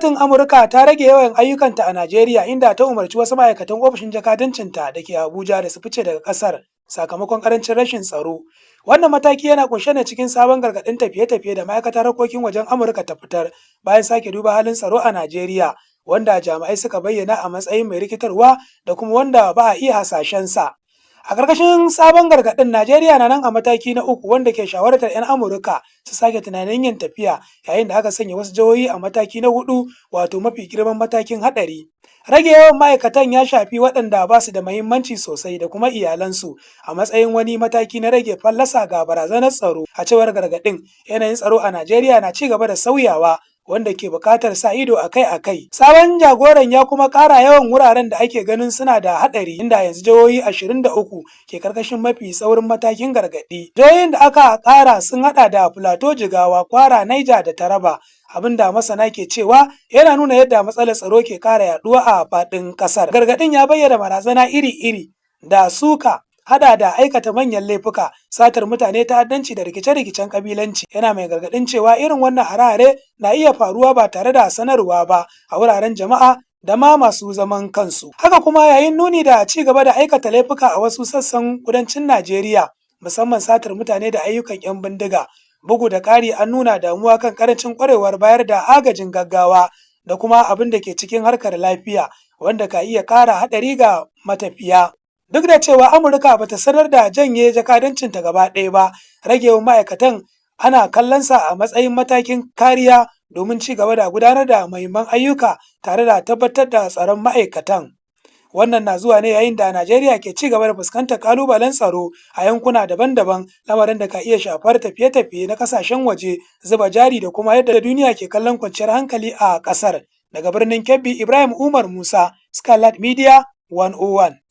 Gwamnatin Amurka ta rage yawan ayyukanta a Najeriya inda ta umarci wasu ma'aikatan ofishin jakadancinta da ke Abuja da su fice daga ƙasar sakamakon ƙarancin rashin tsaro. Wannan mataki yana ƙunshe ne cikin sabon gargaɗin tafiye-tafiye da ma'aikatar harkokin wajen Amurka ta fitar bayan sake duba halin tsaro a Najeriya, wanda jami'ai suka bayyana a matsayin mai rikitarwa da kuma wanda ba a iya hasashensa. A ƙarƙashin sabon gargaɗin, Najeriya na nan a mataki na uku wanda ke shawartar 'yan Amurka su sake tunanin yin tafiya, yayin da aka sanya wasu jihohi a mataki na huɗu, wato mafi girman matakin haɗari. Rage yawan ma'aikatan ya shafi waɗanda ba su da muhimmanci sosai da kuma iyalansu a matsayin wani mataki na rage fallasa ga barazanar tsaro. A cewar gargaɗin, yanayin tsaro a Najeriya na ci gaba da sauyawa, wanda ke buƙatar sa ido akai-akai. Sabon jagoran ya kuma ƙara yawan wuraren da ake ganin suna da haɗari, inda yanzu jihohi 23 ke karkashin mafi tsaurin matakin gargaɗi. Jihohin da aka ƙara sun haɗa da Plateau, Jigawa, Kwara, Niger da Taraba. Abin da masana ke cewa yana nuna yadda matsalar tsaro ke ƙara yaɗuwa a faɗin ƙasar. Gargaɗin ya bayyana barazana iri-iri da suka hada da aikata manyan laifuka, satar mutane, ta'addanci da rikice-rikicen kabilanci. Yana mai gargaɗin cewa irin wannan hare-hare na iya faruwa ba tare da sanarwa ba a wuraren jama'a da ma masu zaman kansu. Haka kuma, yayin nuni da ci gaba da aikata laifuka a wasu sassan kudancin Najeriya, musamman satar mutane da ayyukan 'yan bindiga. Bugu da ƙari, an nuna damuwa kan ƙarancin ƙwarewar bayar da agajin gaggawa da kuma abin da ke cikin harkar lafiya, wanda ka iya ƙara haɗari ga matafiya. Duk da cewa Amurka bata sanar da janye jakadancinta gaba ɗaya ba, ragewan ma'aikatan ana kallonsa a matsayin matakin kariya domin ci gaba da gudanar da muhimman ayyuka tare da tabbatar da tsaron ma'aikatan. Wannan na zuwa ne yayin da Najeriya ke ci gaba da fuskantar ƙalubalen tsaro a yankuna daban-daban, lamarin da ka iya shafar tafiye-tafiye na ƙasashen waje, zuba jari da kuma yadda duniya ke kallon kwanciyar hankali a ƙasar. Daga birnin Kebbi, Ibrahim Umar Musa, Skylight Media 101.